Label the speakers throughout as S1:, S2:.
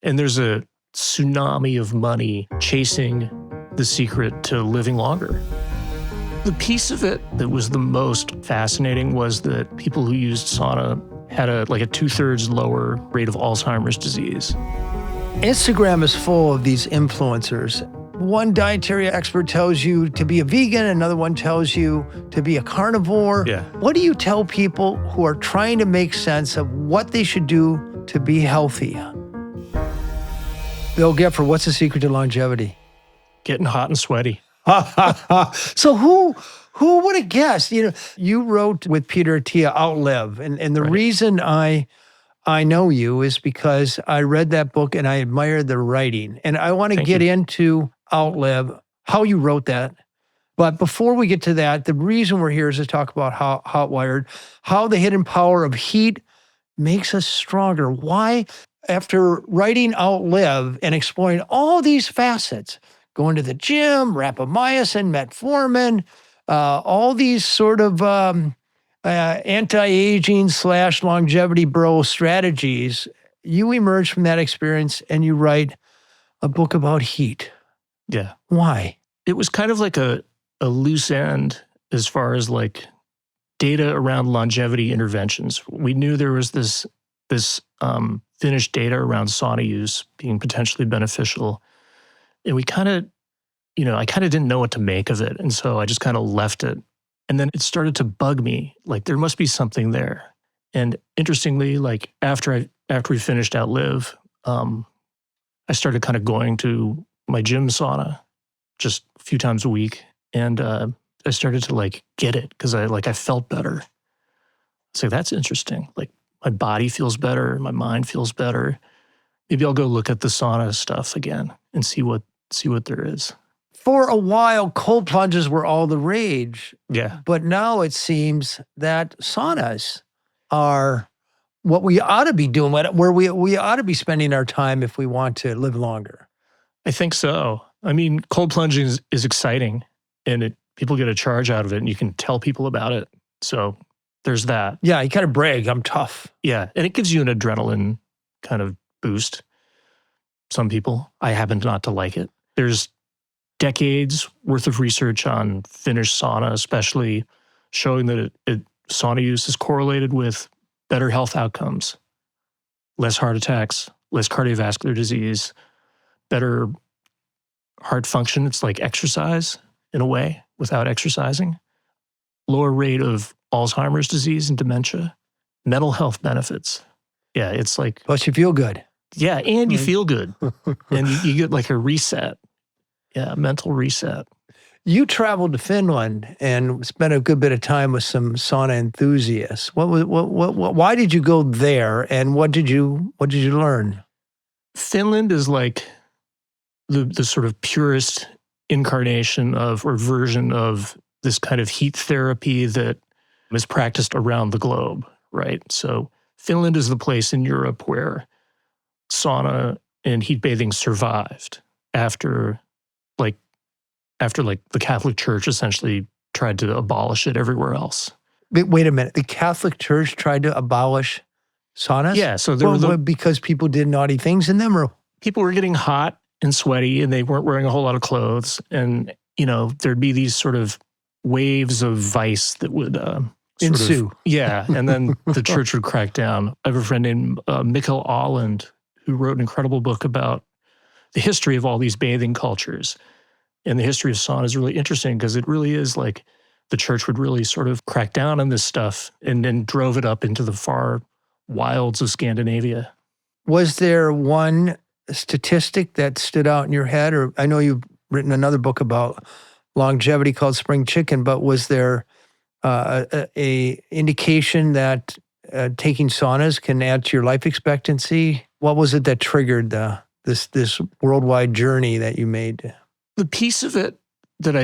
S1: And there's a tsunami of money chasing the secret to living longer. The piece of it that was the most fascinating was that people who used sauna had a 2/3 lower rate of Alzheimer's disease.
S2: Instagram is full of these influencers. One dietary expert tells you to be a vegan, another one tells you to be a carnivore.
S1: Yeah.
S2: What do you tell people who are trying to make sense of what they should do to be healthy? Bill Gifford, what's the secret to longevity?
S1: Getting hot and sweaty.
S2: So who would have guessed? You wrote with Peter Attia, Outlive, and the reason I know you is because I read that book and I admire the writing. And I want to get into Outlive, how you wrote that. But before we get to that, the reason we're here is to talk about how Hotwired, how the hidden power of heat makes us stronger. Why, after writing Outlive and exploring all these facets, going to the gym, rapamycin, metformin, all these sort of anti-aging / longevity bro strategies, you emerge from that experience and you write a book about heat.
S1: Yeah.
S2: Why?
S1: It was kind of like a loose end as far as like data around longevity interventions. We knew there was this Finnish data around sauna use being potentially beneficial. And we kind of, I kind of didn't know what to make of it. And so I just kind of left it. And then it started to bug me, like there must be something there. And interestingly, like after we finished Outlive, I started kind of going to my gym sauna just a few times a week. And I started to like get it because I felt better. So that's interesting. Like my body feels better, my mind feels better. Maybe I'll go look at the sauna stuff again and see what there is.
S2: For a while, cold plunges were all the rage.
S1: Yeah.
S2: But now it seems that saunas are what we ought to be doing, where we ought to be spending our time if we want to live longer.
S1: I think so. I mean, cold plunging is exciting and people get a charge out of it and you can tell people about it. So there's that.
S2: Yeah, you kind of brag, I'm tough.
S1: Yeah, and it gives you an adrenaline kind of boost. Some people, I happen not to like it. There's decades worth of research on Finnish sauna, especially showing that sauna use is correlated with better health outcomes, less heart attacks, less cardiovascular disease, better heart function. It's like exercise in a way without exercising, lower rate of Alzheimer's disease and dementia, mental health benefits. Yeah, it's like...
S2: Plus you feel good.
S1: Yeah, and you feel good. And you get like a reset. Yeah, mental reset.
S2: You traveled to Finland and spent a good bit of time with some sauna enthusiasts. Why did you go there, and what did you learn?
S1: Finland is like the sort of purest incarnation of or version of this kind of heat therapy that is practiced around the globe, right? So Finland is the place in Europe where sauna and heat bathing survived after the Catholic Church essentially tried to abolish it everywhere else.
S2: Wait a minute. The Catholic Church tried to abolish saunas?
S1: Yeah. So
S2: because people did naughty things in them, or
S1: people were getting hot and sweaty and they weren't wearing a whole lot of clothes. And, there'd be these sort of waves of vice that would
S2: ensue.
S1: Yeah. And then the church would crack down. I have a friend named Mikkel Ahland who wrote an incredible book about the history of all these bathing cultures. And the history of sauna is really interesting because it really is like the church would really sort of crack down on this stuff and then drove it up into the far wilds of Scandinavia.
S2: Was there one statistic that stood out in your head? Or I know you've written another book about longevity called Spring Chicken, but was there a indication that taking saunas can add to your life expectancy? What was it that triggered this worldwide journey that you made?
S1: The piece of it that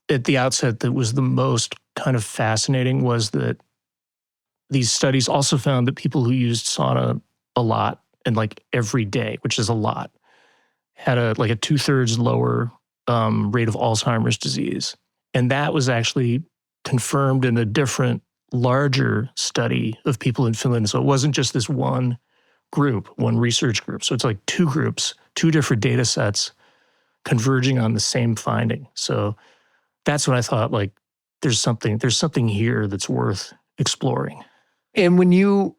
S1: at the outset that was the most kind of fascinating was that these studies also found that people who used sauna a lot and like every day, which is a lot, had a 2/3 lower rate of Alzheimer's disease. And that was actually confirmed in a different, larger study of people in Finland. So it wasn't just this one group, one research group. So it's like two groups, two different data sets converging on the same finding. So that's when I thought, like, there's something here that's worth exploring.
S2: And when you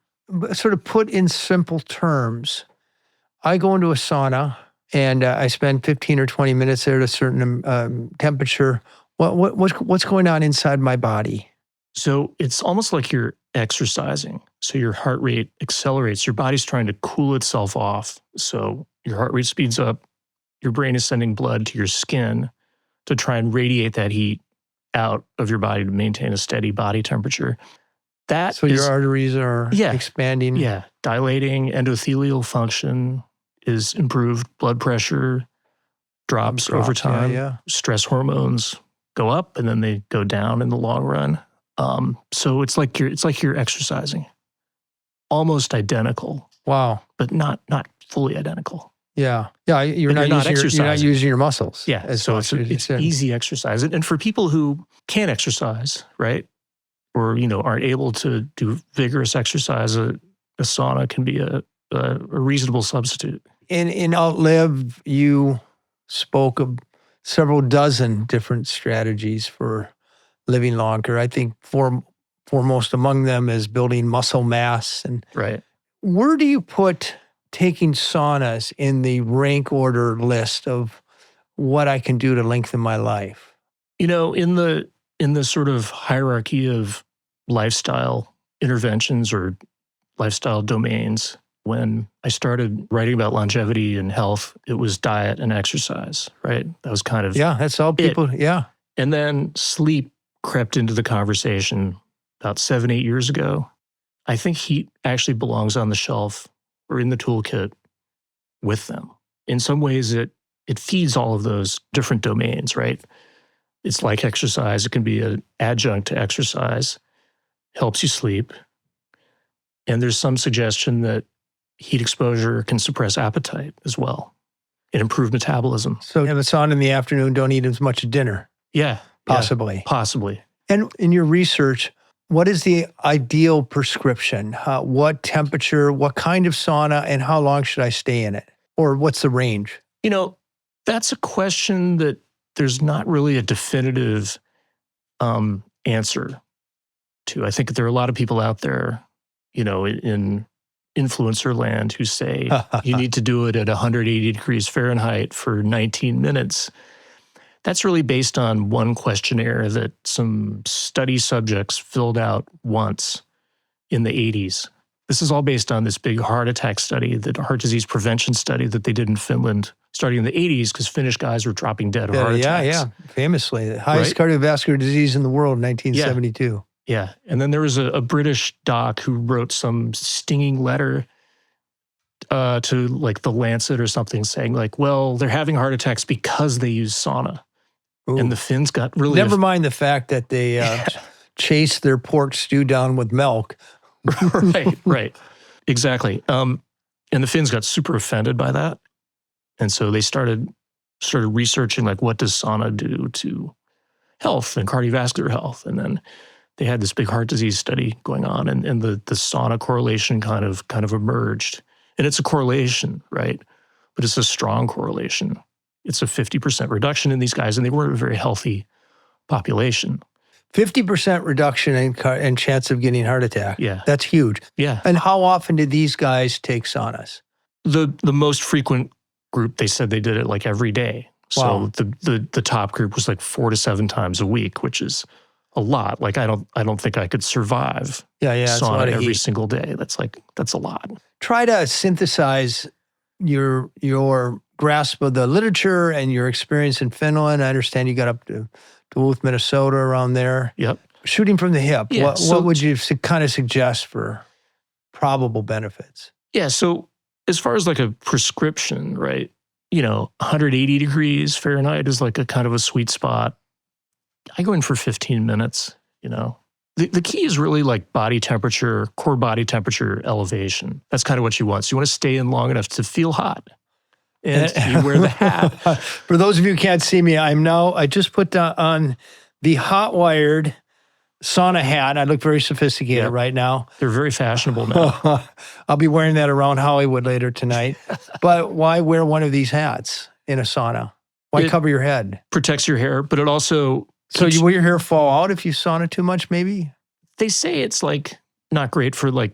S2: sort of put in simple terms, I go into a sauna and I spend 15 or 20 minutes there at a certain temperature. What's going on inside my body?
S1: So it's almost like you're exercising. So your heart rate accelerates. Your body's trying to cool itself off. So your heart rate speeds up. Your brain is sending blood to your skin to try and radiate that heat out of your body to maintain a steady body temperature.
S2: So your arteries are expanding.
S1: Yeah, dilating, endothelial function is improved, blood pressure drops over time. Stress hormones go up and then they go down in the long run. So it's like you're exercising, almost identical.
S2: Wow,
S1: but not fully identical.
S2: Yeah. You're not using your muscles.
S1: Yeah, so it's easy exercise, and for people who can't exercise, right, or aren't able to do vigorous exercise, a sauna can be a reasonable substitute.
S2: In Outlive, you spoke of several dozen different strategies for living longer. I think foremost among them is building muscle mass. And
S1: right.
S2: Where do you put taking saunas in the rank order list of what I can do to lengthen my life?
S1: In the sort of hierarchy of lifestyle interventions or lifestyle domains, when I started writing about longevity and health, it was diet and exercise, right? That was kind of
S2: that's all people. Yeah.
S1: And then sleep crept into the conversation about 7-8 years ago. I think heat actually belongs on the shelf or in the toolkit with them. In some ways, it feeds all of those different domains, right? It's like exercise. It can be an adjunct to exercise, helps you sleep. And there's some suggestion that heat exposure can suppress appetite as well and improve metabolism.
S2: So have a sauna in the afternoon, don't eat as much at dinner.
S1: Yeah.
S2: Possibly.
S1: Possibly.
S2: And in your research, what is the ideal prescription? What temperature, what kind of sauna, and how long should I stay in it? Or what's the range?
S1: That's a question that there's not really a definitive answer to. I think there are a lot of people out there, in influencer land who say you need to do it at 180 degrees Fahrenheit for 19 minutes. That's really based on one questionnaire that some study subjects filled out once in the 80s. This is all based on this big heart attack study, the heart disease prevention study that they did in Finland starting in the 80s because Finnish guys were dropping dead of heart attacks.
S2: Yeah. Famously, the highest cardiovascular disease in the world in 1972.
S1: Yeah. And then there was a British doc who wrote some stinging letter to like the Lancet or something saying like, well, they're having heart attacks because they use sauna. Ooh. And the Finns got really...
S2: Never mind the fact that they chased their pork stew down with milk.
S1: Right. Exactly. And the Finns got super offended by that. And so they started researching like, what does sauna do to health and cardiovascular health? And then they had this big heart disease study going on, and the sauna correlation kind of emerged. And it's a correlation, right? But it's a strong correlation. It's a 50% reduction in these guys, and they weren't a very healthy population.
S2: 50% reduction in chance of getting heart attack.
S1: Yeah.
S2: That's huge.
S1: Yeah.
S2: And how often did these guys take saunas?
S1: The most frequent group, they said they did it like every day.
S2: Wow.
S1: So the top group was like 4 to 7 times a week, which is a lot. Like I don't think I could survive sauna every single day. That's a lot.
S2: Try to synthesize your grasp of the literature and your experience in Finland. I understand you got up to Duluth, Minnesota, around there.
S1: Yep.
S2: Shooting from the hip,
S1: Yeah,
S2: what would you kind of suggest for probable benefits?
S1: Yeah, so as far as like a prescription, right, 180 degrees Fahrenheit is like a kind of a sweet spot. I go in for 15 minutes, The key is really like body temperature, core body temperature elevation. That's kind of what you want. So you want to stay in long enough to feel hot. And you wear the hat.
S2: For those of you who can't see me, I just put on the hot wired sauna hat. I look very sophisticated
S1: Yep.
S2: right now.
S1: They're very fashionable now.
S2: I'll be wearing that around Hollywood later tonight. But why wear one of these hats in a sauna? Why
S1: It
S2: cover your head?
S1: protects your hair, but it also
S2: So
S1: keeps-
S2: will your hair fall out if you sauna too much, maybe?
S1: they say it's like not great for like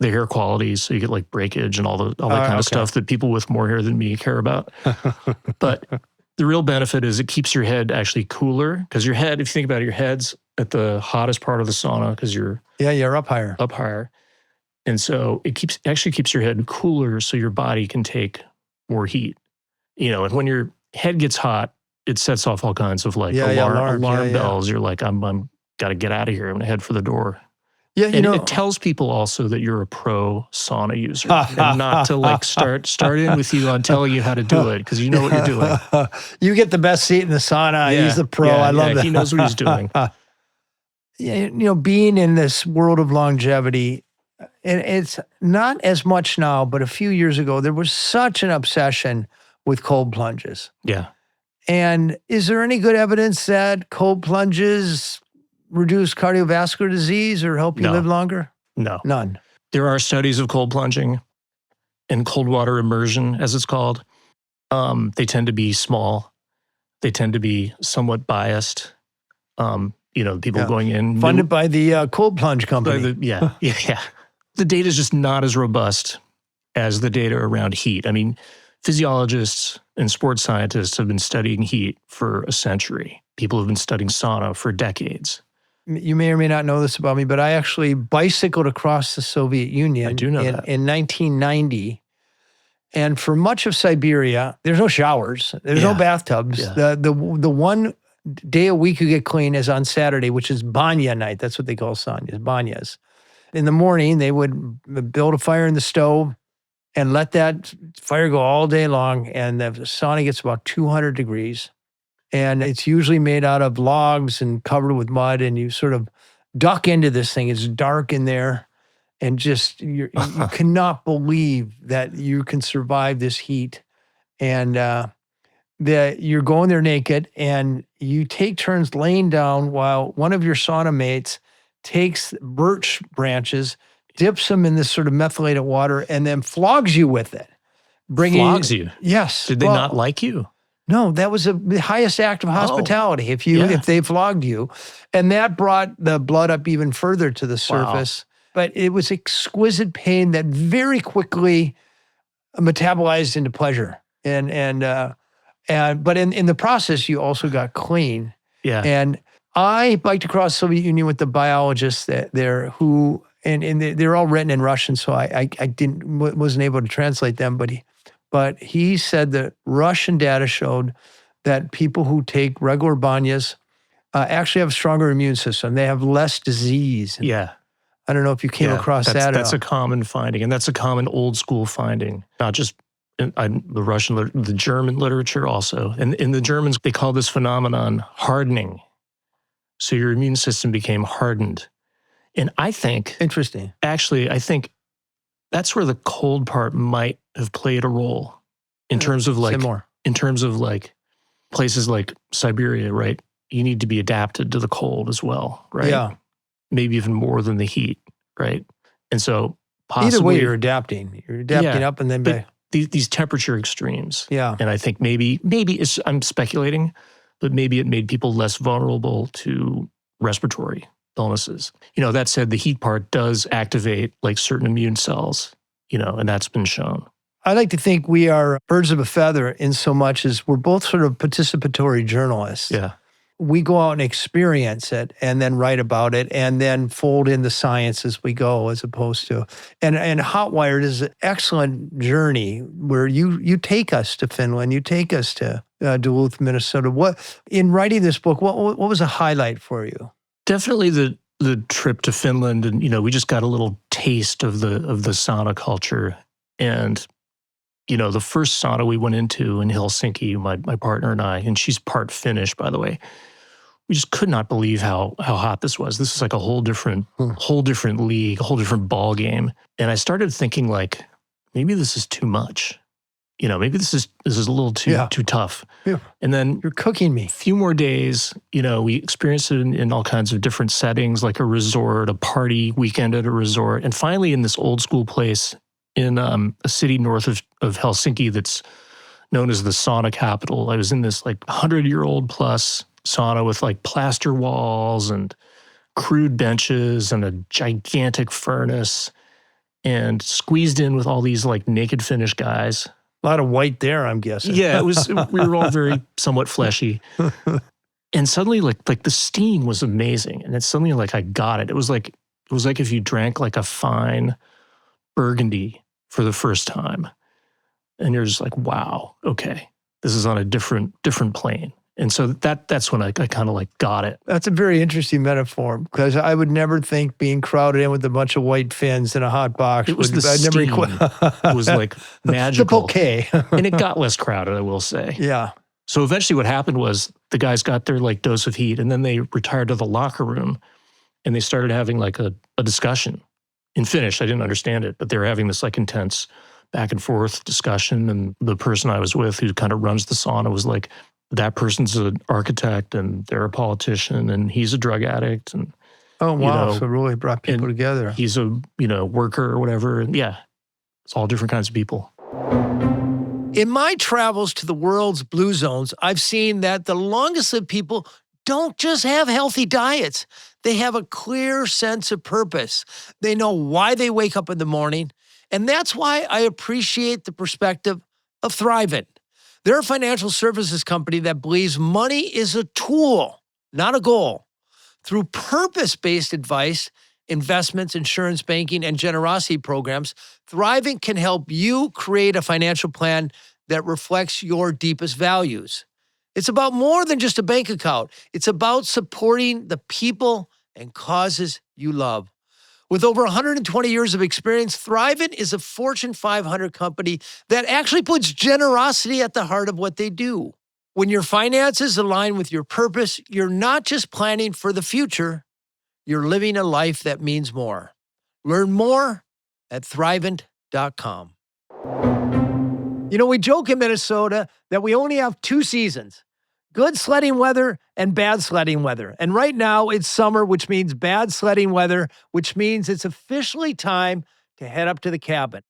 S1: the hair quality, so you get like breakage and all that kind
S2: okay.
S1: of stuff that people with more hair than me care about. But the real benefit is it keeps your head actually cooler, because your head, if you think about it, your head's at the hottest part of the sauna because you're
S2: You're up higher.
S1: up higher. And so it actually keeps your head cooler so your body can take more heat. And when your head gets hot, it sets off all kinds of like alarm bells. You're like, I'm got to get out of here. I'm going to head for the door.
S2: Yeah,
S1: And it tells people also that you're a pro sauna user and not to like start in with you on telling you how to do it, because you know what you're doing.
S2: You get the best seat in the sauna.
S1: Yeah,
S2: He's the pro. I love that.
S1: He knows what he's doing.
S2: Being in this world of longevity, and it's not as much now, but a few years ago, there was such an obsession with cold plunges.
S1: Yeah.
S2: And is there any good evidence that cold plunges reduce cardiovascular disease or help you live longer?
S1: No.
S2: None.
S1: There are studies of cold plunging and cold water immersion, as it's called. They tend to be small. They tend to be somewhat biased. People going in.
S2: Funded by the cold plunge company.
S1: Yeah. The data is just not as robust as the data around heat. I mean, physiologists and sports scientists have been studying heat for a century. People have been studying sauna for decades.
S2: You may or may not know this about me, but I actually bicycled across the Soviet Union
S1: I do know that.
S2: in 1990. And for much of Siberia, there's no showers. There's no bathtubs.
S1: Yeah.
S2: The one day a week you get clean is on Saturday, which is banya night. That's what they call saunas, banyas. In the morning, they would build a fire in the stove and let that fire go all day long. And the sauna gets about 200 degrees. And it's usually made out of logs and covered with mud. And you sort of duck into this thing. It's dark in there. And just, you cannot believe that you can survive this heat. And that you're going there naked and you take turns laying down while one of your sauna mates takes birch branches, dips them in this sort of methylated water, and then flogs you with it.
S1: Flogs you?
S2: Yes.
S1: Did they not like you?
S2: No, that was the highest act of hospitality. If they flogged you, and that brought the blood up even further to the surface. Wow. But it was exquisite pain that very quickly metabolized into pleasure. But in the process, you also got clean.
S1: Yeah.
S2: And I biked across the Soviet Union with the biologists there who, and they're all written in Russian, so I wasn't able to translate them. But he said that Russian data showed that people who take regular banyas actually have a stronger immune system. They have less disease.
S1: Yeah.
S2: I don't know if you came across that.
S1: That's a common finding, and that's a common old school finding, not just in the Russian, the German literature also. And in the Germans, they call this phenomenon hardening. So your immune system became hardened. And I think,
S2: interesting.
S1: Actually, I think that's where the cold part might have played a role in terms of like, places like Siberia, right? You need to be adapted to the cold as well, right?
S2: Yeah.
S1: Maybe even more than the heat, right? And so possibly—
S2: Either way, you're adapting. You're adapting up and then
S1: these temperature extremes.
S2: Yeah.
S1: And I think maybe I'm speculating, but maybe it made people less vulnerable to respiratory illnesses. That said, the heat part does activate like certain immune cells, and that's been shown.
S2: I like to think we are birds of a feather in so much as we're both sort of participatory journalists.
S1: Yeah.
S2: We go out and experience it and then write about it and then fold in the science as we go, as opposed to, and Hotwired is an excellent journey where you take us to Finland, you take us to Duluth, Minnesota. What, in writing this book, what was a highlight for you?
S1: Definitely the trip to Finland, and we just got a little taste of the sauna culture. And the first sauna we went into in Helsinki, my partner and I, and she's part Finnish, by the way, we just could not believe how hot this was. This is like a whole different league, a whole different ball game. And I started thinking like, maybe this is too much. maybe this is a little too tough.
S2: Yeah.
S1: And then
S2: You're cooking me.
S1: a few more days, we experienced it in all kinds of different settings, like a resort, a party weekend at a resort. And finally in this old school place in a city north of Helsinki that's known as the sauna capital. I was in this like 100-year-old plus sauna with like plaster walls and crude benches and a gigantic furnace and squeezed in with all these like naked Finnish guys.
S2: A lot of white there, I'm guessing.
S1: Yeah, we were all very somewhat fleshy. And suddenly like the steam was amazing. And it's suddenly like I got it. It was like if you drank like a fine Burgundy for the first time. And you're just like, wow, okay, this is on a different plane. And so that's when I kind of like got it.
S2: That's a very interesting metaphor because I would never think being crowded in with a bunch of white Finns in a hot box.
S1: It was the steam. It was like magical.
S2: The bouquet.
S1: And it got less crowded, I will say.
S2: Yeah.
S1: So eventually what happened was the guys got their like dose of heat and then they retired to the locker room and they started having like a discussion. In Finnish, I didn't understand it, but they were having this like intense back and forth discussion. And the person I was with who kind of runs the sauna was like, that person's an architect and they're a politician and he's a drug addict. And
S2: oh, wow. So it really brought people together.
S1: He's a, worker or whatever. And yeah, it's all different kinds of people.
S2: In my travels to the world's blue zones, I've seen that the longest lived people don't just have healthy diets. They have a clear sense of purpose. They know why they wake up in the morning. And that's why I appreciate the perspective of Thrivent. They're a financial services company that believes money is a tool, not a goal. Through purpose-based advice, investments, insurance, banking, and generosity programs, Thrivent can help you create a financial plan that reflects your deepest values. It's about more than just a bank account. It's about supporting the people and causes you love. With over 120 years of experience, Thrivent is a Fortune 500 company that actually puts generosity at the heart of what they do. When your finances align with your purpose, you're not just planning for the future, you're living a life that means more. Learn more at Thrivent.com. We joke in Minnesota that we only have 2 seasons. Good sledding weather and bad sledding weather. And right now it's summer, which means bad sledding weather, which means it's officially time to head up to the cabin.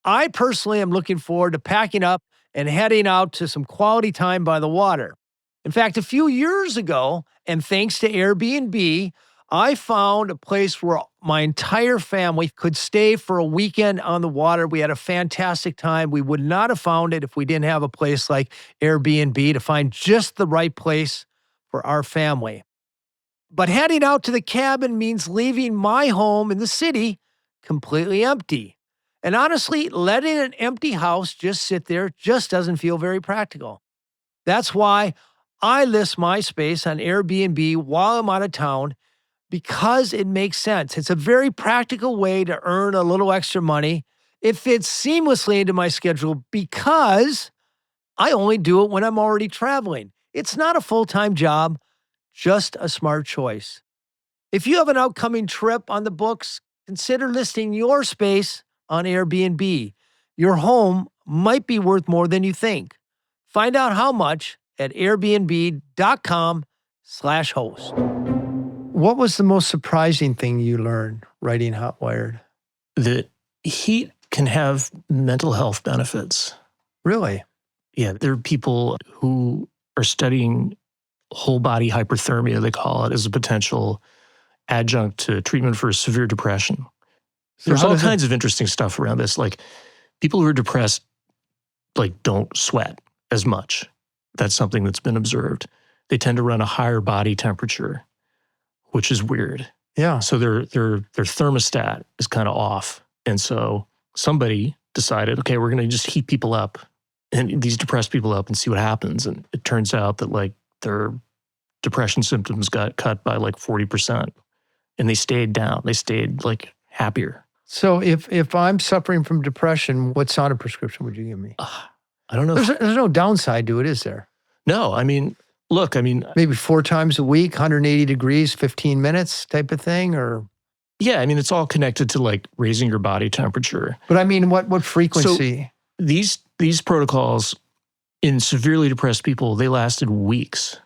S2: I personally am looking forward to packing up and heading out to some quality time by the water. In fact, a few years ago, and thanks to Airbnb, I found a place where my entire family could stay for a weekend on the water. We had a fantastic time. We would not have found it if we didn't have a place like Airbnb to find just the right place for our family. But heading out to the cabin means leaving my home in the city completely empty. And honestly, letting an empty house just sit there just doesn't feel very practical. That's why I list my space on Airbnb while I'm out of town, because it makes sense. It's a very practical way to earn a little extra money. It fits seamlessly into my schedule because I only do it when I'm already traveling. It's not a full-time job, just a smart choice. If you have an upcoming trip on the books, consider listing your space on Airbnb. Your home might be worth more than you think. Find out how much at airbnb.com/host. What was the most surprising thing you learned writing Hotwired?
S1: That heat can have mental health benefits.
S2: Really?
S1: Yeah, there are people who are studying whole body hyperthermia, they call it, as a potential adjunct to treatment for severe depression.
S2: So
S1: there's all kinds of interesting stuff around this. Like people who are depressed, like don't sweat as much. That's something that's been observed. They tend to run a higher body temperature, which is weird.
S2: Yeah.
S1: So their thermostat is kind of off. And so somebody decided, okay, we're going to just heat people up and these depressed people up and see what happens. And it turns out that like their depression symptoms got cut by like 40% and they stayed down. They stayed like happier.
S2: So if I'm suffering from depression, what sauna prescription would you give me?
S1: I don't know.
S2: There's no downside to it, is there?
S1: No, I mean, look,
S2: maybe 4 times a week, 180 degrees, 15 minutes type of thing, or?
S1: Yeah, I mean, it's all connected to like raising your body temperature.
S2: But I mean, what frequency?
S1: these protocols in severely depressed people, they lasted weeks.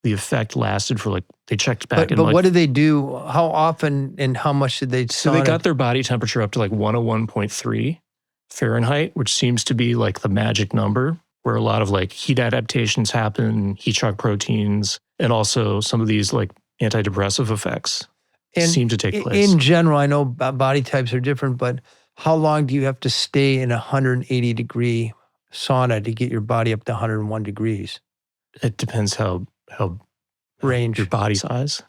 S1: The effect lasted for they checked back.
S2: But what did they do? How often and how much did they sauna?
S1: So they got their body temperature up to 101.3 Fahrenheit, which seems to be the magic number where a lot of heat adaptations happen, heat shock proteins, and also some of these antidepressive effects seem to take place.
S2: In general, I know body types are different, but how long do you have to stay in a 180-degree sauna to get your body up to 101 degrees?
S1: It depends how
S2: range
S1: your body size.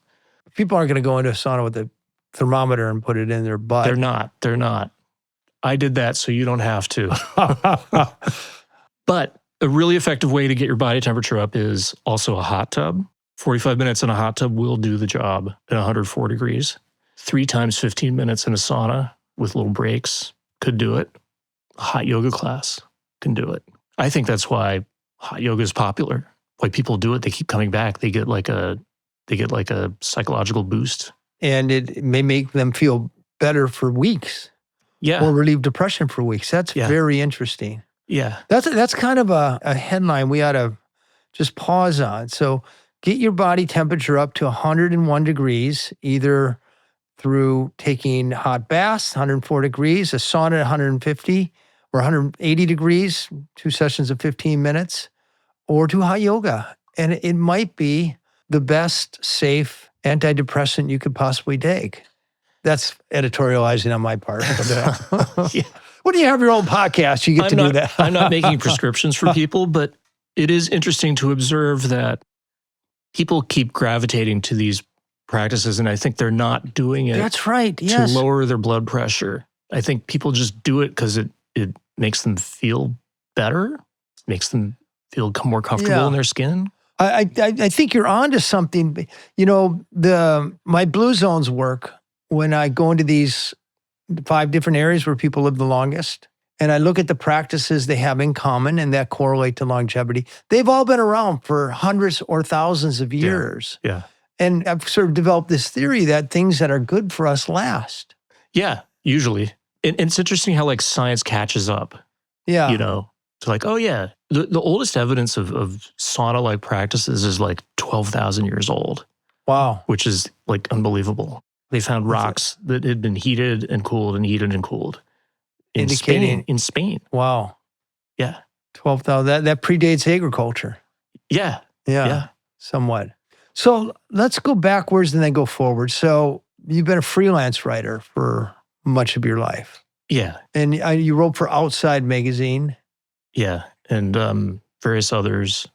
S2: People aren't going to go into a sauna with a thermometer and put it in their butt.
S1: They're not. I did that so you don't have to. But a really effective way to get your body temperature up is also a hot tub. 45 minutes in a hot tub will do the job at 104 degrees. 3 times 15 minutes in a sauna with little breaks could do it. A hot yoga class can do it. I think that's why hot yoga is popular. Why people do it, they keep coming back. They get a psychological boost. And
S2: it may make them feel better for weeks.
S1: Yeah.
S2: Or relieve depression for weeks. That's very interesting.
S1: Yeah.
S2: That's kind of a headline we ought to just pause on. So get your body temperature up to 101 degrees, either through taking hot baths, 104 degrees, a sauna at 150 or 180 degrees, 2 sessions of 15 minutes, or do hot yoga. And it might be the best, safe antidepressant you could possibly take. That's editorializing on my part.
S1: Yeah.
S2: When you have your own podcast, you get to do that.
S1: I'm not making prescriptions for people, but it is interesting to observe that people keep gravitating to these practices, and I think they're not doing it.
S2: That's right. Yes.
S1: To lower their blood pressure. I think people just do it because it makes them feel better, makes them feel more comfortable in their skin.
S2: I think you're onto something. My Blue Zones work, when I go into these 5 different areas where people live the longest, and I look at the practices they have in common and that correlate to longevity, they've all been around for hundreds or thousands of years.
S1: Yeah.
S2: And I've sort of developed this theory that things that are good for us last.
S1: Yeah, usually. And it's interesting how science catches up.
S2: Yeah.
S1: It's oh yeah, the oldest evidence of sauna-like practices is 12,000 years old.
S2: Wow.
S1: Which is unbelievable. They found rocks that had been heated and cooled and heated and cooled. In Spain.
S2: Wow.
S1: Yeah.
S2: 12,000. That predates agriculture.
S1: Yeah.
S2: Yeah. Somewhat. So let's go backwards and then go forward. So you've been a freelance writer for much of your life.
S1: Yeah.
S2: And you wrote for Outside magazine.
S1: Yeah. And various others,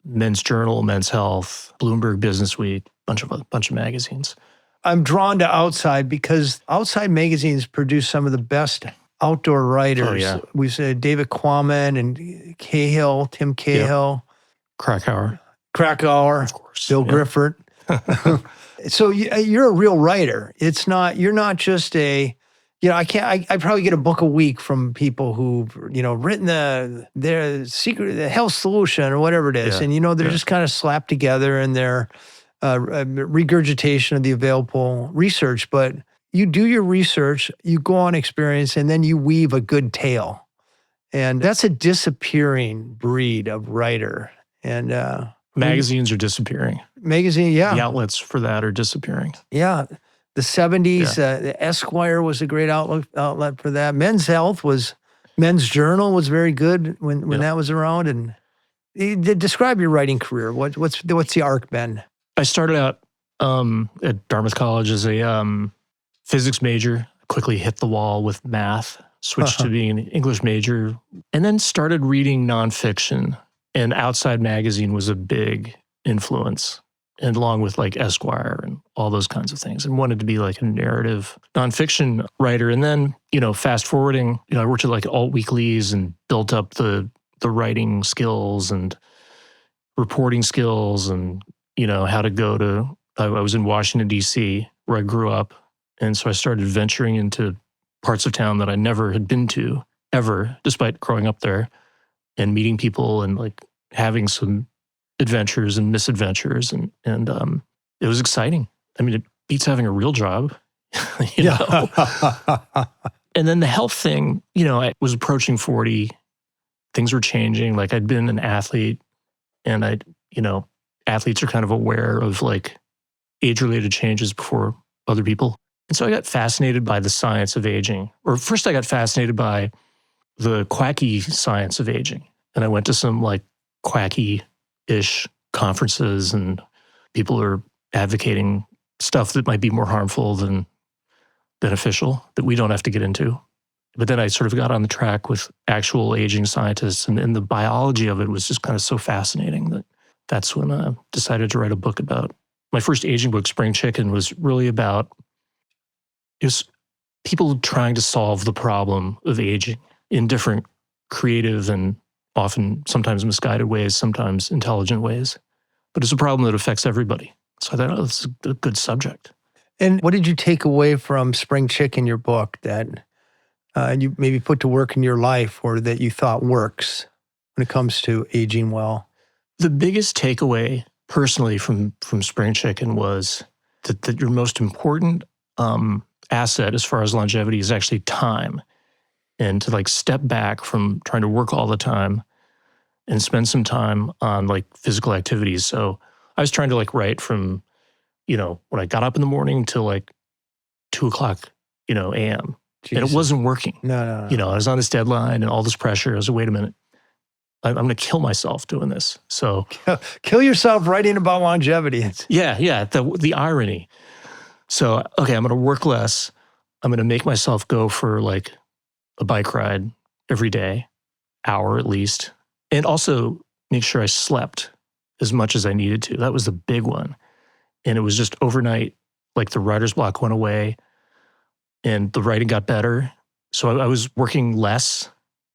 S1: Men's Journal, Men's Health, Bloomberg Business Week, bunch of magazines.
S2: I'm drawn to Outside because Outside magazines produce some of the best outdoor writers.
S1: Oh, yeah.
S2: We said David Quammen and Cahill, Tim Cahill.
S1: Krakauer,
S2: of course. Bill Gifford. So you're a real writer. You're not just I probably get a book a week from people who've, written their secret, the health solution or whatever it is. Yeah. And, they're just kind of slapped together in their regurgitation of the available research. But you do your research, you go on experience, and then you weave a good tale. And that's a disappearing breed of writer. And
S1: magazines are disappearing.
S2: The
S1: outlets for that are disappearing.
S2: Yeah. The 70s, the Esquire was a great outlet for that. Men's Journal was very good when that was around. And describe your writing career. What's the arc been?
S1: I started out at Dartmouth College as a physics major, quickly hit the wall with math, switched to being an English major, and then started reading nonfiction. And Outside magazine was a big influence, and along with Esquire and all those kinds of things, and wanted to be a narrative nonfiction writer. And then, fast forwarding, I worked at alt weeklies and built up the writing skills and reporting skills and, how to go to, I was in Washington, D.C., where I grew up. And so I started venturing into parts of town that I never had been to ever, despite growing up there, and meeting people and having some adventures and misadventures. And it was exciting. I mean, it beats having a real job, you know? And then the health thing, I was approaching 40. Things were changing. Like I'd been an athlete and athletes are kind of aware of like age-related changes before other people. And so I got fascinated by the science of aging. Or first I got fascinated by the quacky science of aging. And I went to some like quacky-ish conferences and people are advocating stuff that might be more harmful than beneficial that we don't have to get into. But then I sort of got on the track with actual aging scientists and the biology of it was just kind of so fascinating that's when I decided to write a book about. My first aging book, Spring Chicken, was really about people trying to solve the problem of aging in different creative and often sometimes misguided ways, sometimes intelligent ways. But it's a problem that affects everybody. So I thought, this is a good subject.
S2: And what did you take away from Spring Chicken, your book, that you maybe put to work in your life or that you thought works when it comes to aging well?
S1: The biggest takeaway personally from Spring Chicken was that your most important asset as far as longevity is actually time. And to like step back from trying to work all the time and spend some time on like physical activities. So I was trying to like write from, when I got up in the morning till like 2:00, a.m.
S2: Jesus.
S1: And it wasn't working.
S2: No.
S1: I was on this deadline and all this pressure. I was like, wait a minute, I'm going to kill myself doing this. So
S2: kill yourself writing about longevity.
S1: Yeah. The irony. So, okay, I'm going to work less. I'm going to make myself go for like a bike ride every day, hour at least, and also make sure I slept as much as I needed to. That was the big one. And it was just overnight, like the writer's block went away and the writing got better. So I was working less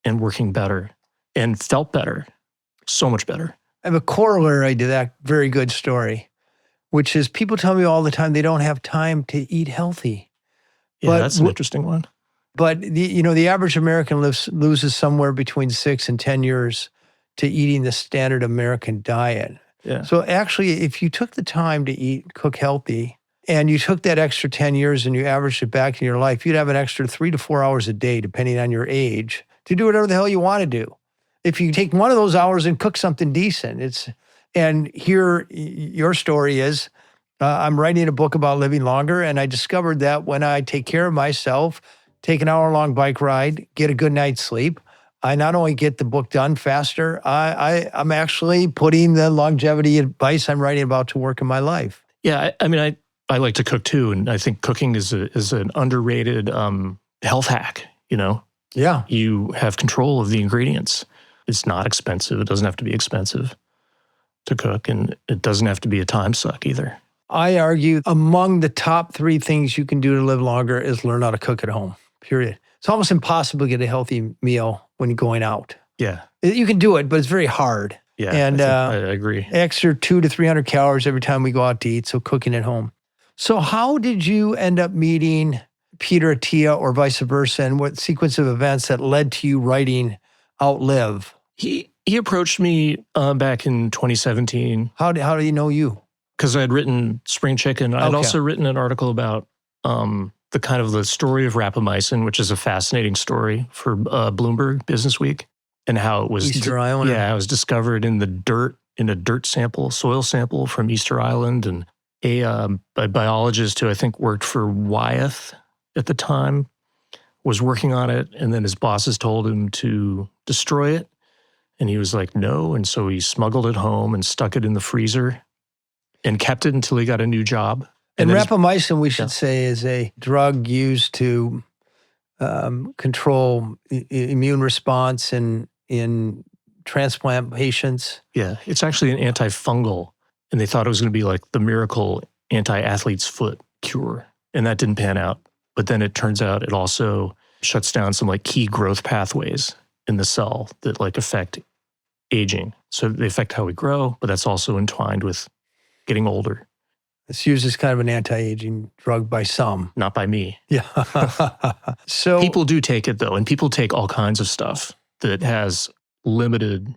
S1: and working better and felt better, so much better.
S2: I have a corollary to that very good story, which is people tell me all the time they don't have time to eat healthy.
S1: Yeah, that's an interesting one.
S2: But the average American loses somewhere between 6 and 10 years to eating the standard American diet.
S1: Yeah.
S2: So actually, if you took the time to cook healthy, and you took that extra 10 years and you averaged it back in your life, you'd have an extra 3 to 4 hours a day, depending on your age, to do whatever the hell you want to do. If you take one of those hours and cook something decent, and here your story is, I'm writing a book about living longer, and I discovered that when I take care of myself, take an hour-long bike ride, get a good night's sleep, I not only get the book done faster, I'm actually putting the longevity advice I'm writing about to work in my life.
S1: Yeah, I like to cook too, and I think cooking is an underrated health hack,
S2: Yeah.
S1: You have control of the ingredients. It's not expensive. It doesn't have to be expensive to cook, and it doesn't have to be a time suck either.
S2: I argue among the top 3 things you can do to live longer is learn how to cook at home, period. It's almost impossible to get a healthy meal when you're going out.
S1: Yeah.
S2: You can do it, but it's very hard.
S1: Yeah,
S2: and
S1: I agree.
S2: Extra 200 to 300 calories every time we go out to eat, so cooking at home. So how did you end up meeting Peter Attia or vice versa, and what sequence of events that led to you writing Outlive?
S1: He approached me back in 2017.
S2: How do you know you?
S1: Because I had written Spring Chicken. I'd also written an article about the story of Rapamycin, which is a fascinating story for Bloomberg Businessweek, and how it was
S2: Easter Island.
S1: Yeah, it was discovered in a dirt sample, soil sample from Easter Island, and a biologist who I think worked for Wyeth at the time was working on it, and then his bosses told him to destroy it, and he was like, no, and so he smuggled it home and stuck it in the freezer and kept it until he got a new job.
S2: And rapamycin, we should say, is a drug used to control immune response in transplant patients.
S1: Yeah, it's actually an antifungal, and they thought it was going to be like the miracle anti-athlete's foot cure, and that didn't pan out. But then it turns out it also shuts down some like key growth pathways in the cell that like affect aging. So they affect how we grow, but that's also entwined with getting older.
S2: It's used as kind of an anti-aging drug by some.
S1: Not by me.
S2: Yeah. So
S1: people do take it though, and people take all kinds of stuff that has limited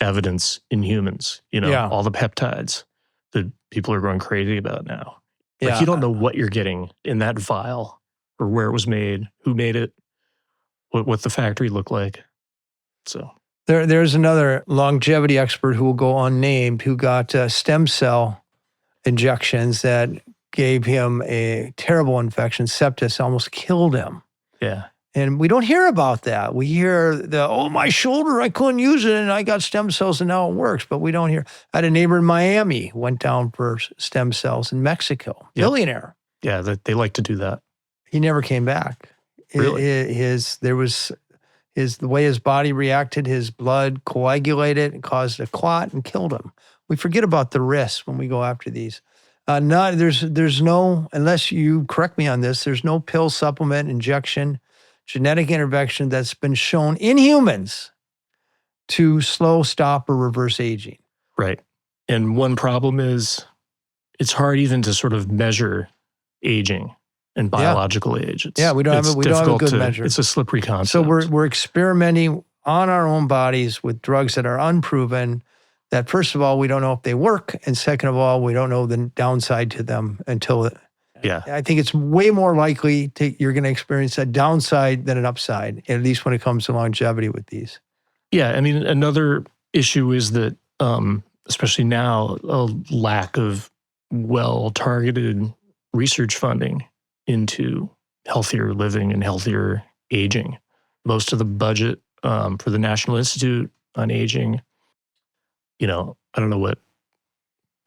S1: evidence in humans. All the peptides that people are going crazy about now. Like you don't know what you're getting in that vial or where it was made, who made it, what the factory looked like. So
S2: there's another longevity expert who will go unnamed who got stem cell injections that gave him a terrible infection, sepsis, almost killed him.
S1: yeah.
S2: And we don't hear about that. We hear my shoulder, I couldn't use it, and I got stem cells, and now it works. But we don't hear. I had a neighbor in Miami, went down for stem cells in Mexico. Yep. Billionaire.
S1: Yeah, they like to do that.
S2: He never came back.
S1: Really?
S2: The way his body reacted, his blood coagulated and caused a clot and killed him. We forget about the risks when we go after these. There's no, unless you correct me on this, there's no pill, supplement, injection, genetic intervention that's been shown in humans to slow, stop, or reverse aging.
S1: Right. And one problem is it's hard even to sort of measure aging and biological age.
S2: We don't have a good measure.
S1: It's a slippery concept.
S2: So we're experimenting on our own bodies with drugs that are unproven, that first of all, we don't know if they work. And second of all, we don't know the downside to them until I think it's way more likely you're going to experience a downside than an upside, at least when it comes to longevity with these.
S1: Yeah. I mean, another issue is that, especially now, a lack of well-targeted research funding into healthier living and healthier aging. Most of the budget for the National Institute on Aging, I don't know what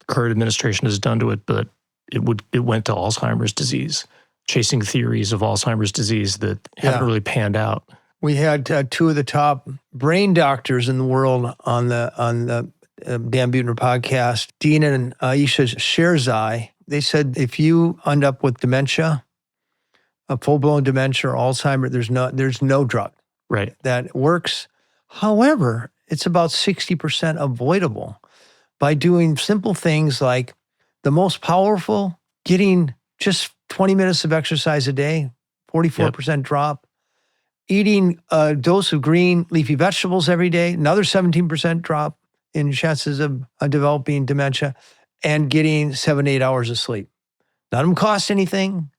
S1: the current administration has done to it, but it went to Alzheimer's disease, chasing theories of Alzheimer's disease that haven't really panned out.
S2: We had two of the top brain doctors in the world on the Dan Buettner podcast, Dean and Aisha Sherzai. They said if you end up with dementia, a full-blown dementia or Alzheimer, there's no drug that works. However, it's about 60% avoidable by doing simple things like the most powerful, getting just 20 minutes of exercise a day, 44% drop, eating a dose of green leafy vegetables every day, another 17% drop in chances of developing dementia, and getting 7 to 8 hours of sleep. None of them cost anything.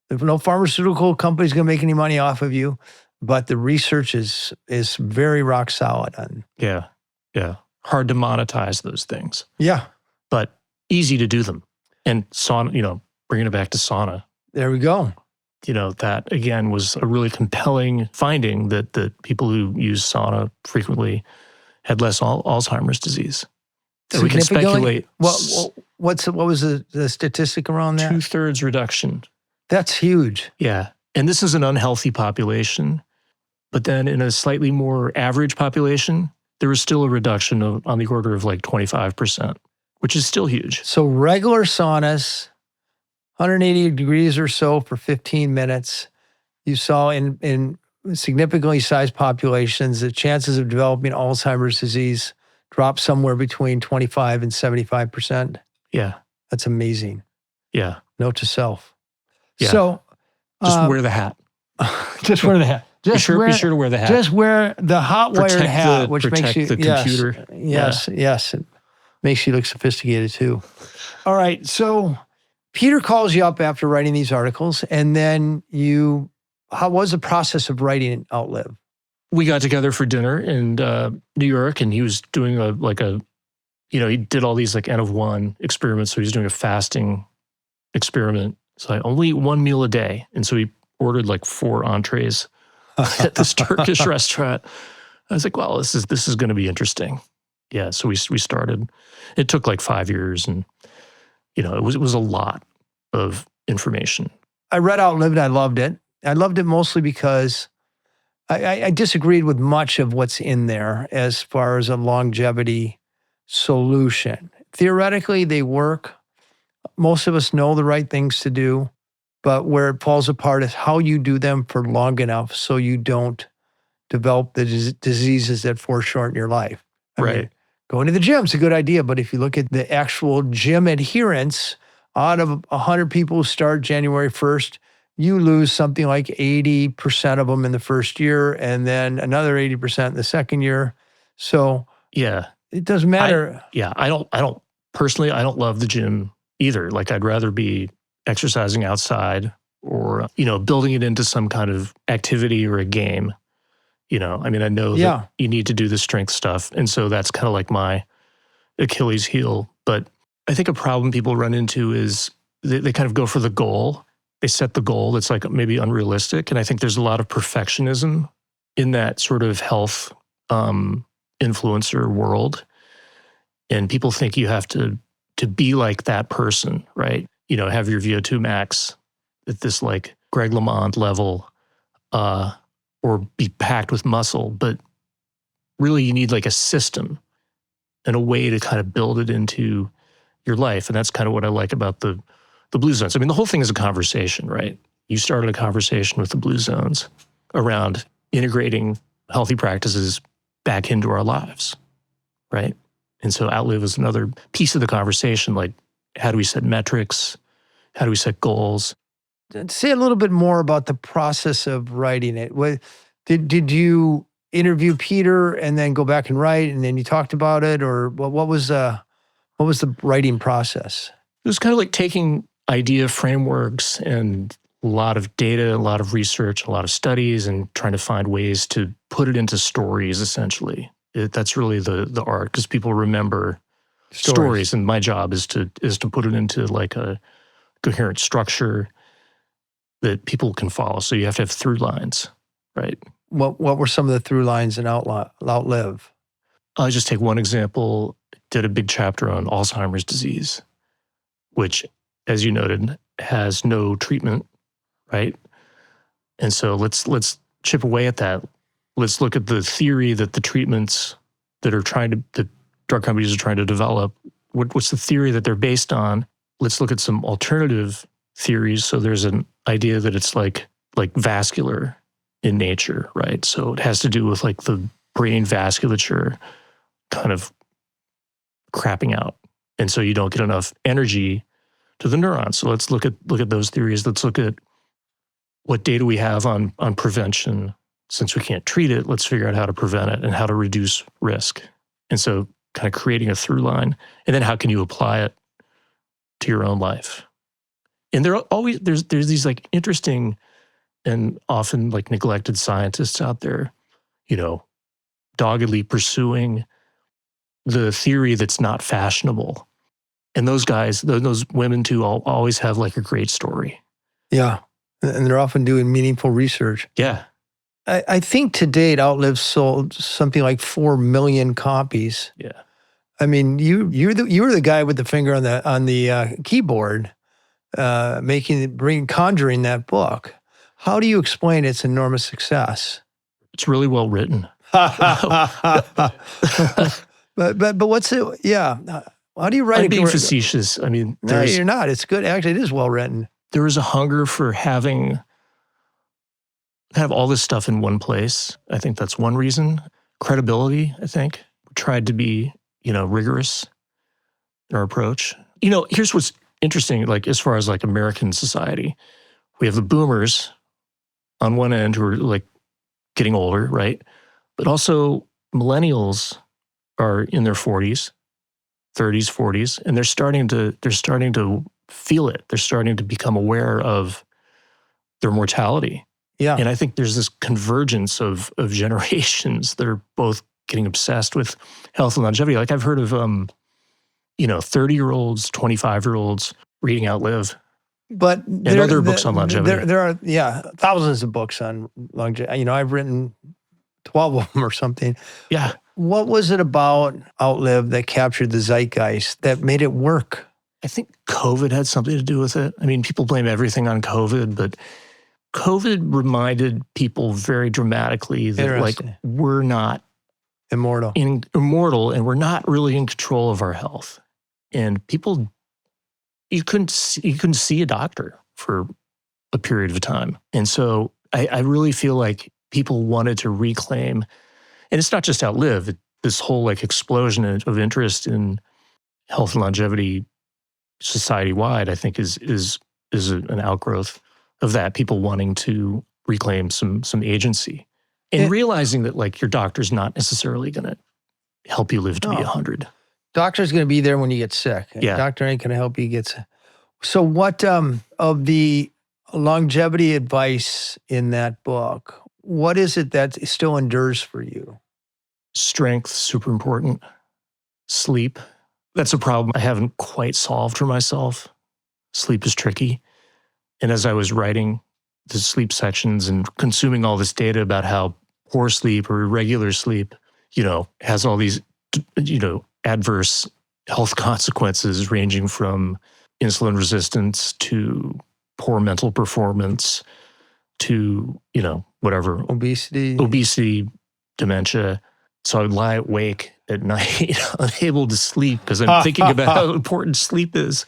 S2: There's no pharmaceutical company's going to make any money off of you, but the research is very rock solid on.
S1: Yeah. Hard to monetize those things.
S2: Yeah.
S1: But easy to do them. And sauna, bringing it back to sauna.
S2: There we go.
S1: That again was a really compelling finding that people who use sauna frequently had less Alzheimer's disease. So we can speculate.
S2: What was the statistic around that?
S1: 2/3 reduction.
S2: That's huge.
S1: Yeah. And this is an unhealthy population. But then in a slightly more average population, there was still a reduction on the order of like 25%, which is still huge.
S2: So regular saunas, 180 degrees or so for 15 minutes, you saw in significantly sized populations, the chances of developing Alzheimer's disease drop somewhere between 25 and 75%.
S1: Yeah.
S2: That's amazing.
S1: Yeah.
S2: Note to self.
S1: Yeah.
S2: So
S1: just wear the hat.
S2: Just wear the hat.
S1: Be sure to wear the hat.
S2: Just wear the hot wired hat, which makes you
S1: the computer.
S2: Yes. It makes you look sophisticated too. All right. So Peter calls you up after writing these articles, and then how was the process of writing Outlive?
S1: We got together for dinner in New York, and he was doing he did all these like N of 1 experiments. So he was doing a fasting experiment. So I only eat one meal a day. And so he ordered like 4 entrees at this Turkish restaurant. I was like, well, this is going to be interesting. Yeah. So we started. It took like 5 years, and it was a lot of information.
S2: I read Outlive and I loved it. I loved it mostly because I disagreed with much of what's in there as far as a longevity solution. Theoretically, they work. Most of us know the right things to do, but where it falls apart is how you do them for long enough so you don't develop the diseases that foreshorten your life. I mean, going to the gym is a good idea, but if you look at the actual gym adherence, out of 100 people who start January 1st, you lose something like 80% of them in the first year, and then another 80% in the second year. So it doesn't matter.
S1: I don't personally, I don't love the gym either. Like I'd rather be exercising outside or, building it into some kind of activity or a game. I know that you need to do the strength stuff. And so that's kind of like my Achilles heel. But I think a problem people run into is they kind of go for the goal. They set the goal that's like maybe unrealistic. And I think there's a lot of perfectionism in that sort of health influencer world. And people think you have to be like that person, right? Have your VO2 max at this like Greg LeMond level, or be packed with muscle. But really you need like a system and a way to kind of build it into your life. And that's kind of what I like about the Blue Zones. I mean, the whole thing is a conversation, right? You started a conversation with the Blue Zones around integrating healthy practices back into our lives, right? And so Outlive is another piece of the conversation, like how do we set metrics? How do we set goals?
S2: Say a little bit more about the process of writing it. Did you interview Peter and then go back and write, and then you talked about it, or what was the writing process?
S1: It was kind of like taking idea frameworks and a lot of data, a lot of research, a lot of studies, and trying to find ways to put it into stories, essentially. That's really the art, because people remember stories, and my job is to put it into like a coherent structure that people can follow. So you have to have through lines, right?
S2: What were some of the through lines in Outlive?
S1: I'll just take one example. Did a big chapter on Alzheimer's disease, which, as you noted, has no treatment, right? And so let's chip away at that. Let's look at the theory that the treatments that the drug companies are trying to develop. What's the theory that they're based on? Let's look at some alternative theories. So there's an idea that it's like vascular in nature, right? So it has to do with like the brain vasculature kind of crapping out. And so you don't get enough energy to the neurons. So let's look at those theories. Let's look at what data we have on prevention. Since we can't treat it, let's figure out how to prevent it and how to reduce risk. And so kind of creating a through line. And then how can you apply it to your own life? And there's these like interesting and often like neglected scientists out there, doggedly pursuing the theory that's not fashionable. And those guys, those women too, always have like a great story.
S2: Yeah. And they're often doing meaningful research.
S1: Yeah.
S2: I think to date, Outlive sold something like 4 million copies.
S1: Yeah.
S2: I mean, you were the guy with the finger on the keyboard, conjuring that book. How do you explain its enormous success?
S1: It's really well written.
S2: But what's it? Yeah. How do you write?
S1: I'm being facetious. I mean,
S2: no, you're not. It's good. Actually, it is well written.
S1: There is a hunger for having kind of all this stuff in one place. I think that's one reason. Credibility, I think. We tried to be, rigorous in our approach. Here's what's interesting, like as far as like American society, we have the boomers on one end who are like getting older, right? But also millennials are in their 40s, 30s, 40s, and they're starting to feel it. They're starting to become aware of their mortality.
S2: Yeah.
S1: And I think there's this convergence of generations that are both getting obsessed with health and longevity. Like I've heard of 30-year-olds, 25-year-olds reading Outlive.
S2: But
S1: and other books on longevity.
S2: There are thousands of books on longevity. I've written 12 of them or something.
S1: Yeah.
S2: What was it about Outlive that captured the zeitgeist that made it work?
S1: I think COVID had something to do with it. I mean, people blame everything on COVID, but COVID reminded people very dramatically that like we're not
S2: immortal
S1: and we're not really in control of our health. And people, you couldn't see a doctor for a period of time. And so I really feel like people wanted to reclaim, and it's not just Outlive, this whole like explosion of interest in health and longevity society-wide, I think is an outgrowth of that, people wanting to reclaim some agency and realizing that like your doctor's not necessarily going to help you live to be 100.
S2: Doctor's going to be there when you get sick.
S1: Yeah.
S2: Doctor ain't going to help you get sick. So what of the longevity advice in that book, what is it that still endures for you?
S1: Strength, super important. Sleep. That's a problem I haven't quite solved for myself. Sleep is tricky. And as I was writing the sleep sections and consuming all this data about how poor sleep or irregular sleep, has all these, adverse health consequences ranging from insulin resistance to poor mental performance to, whatever. Obesity, dementia. So I would lie awake at night, unable to sleep because I'm thinking about how important sleep is.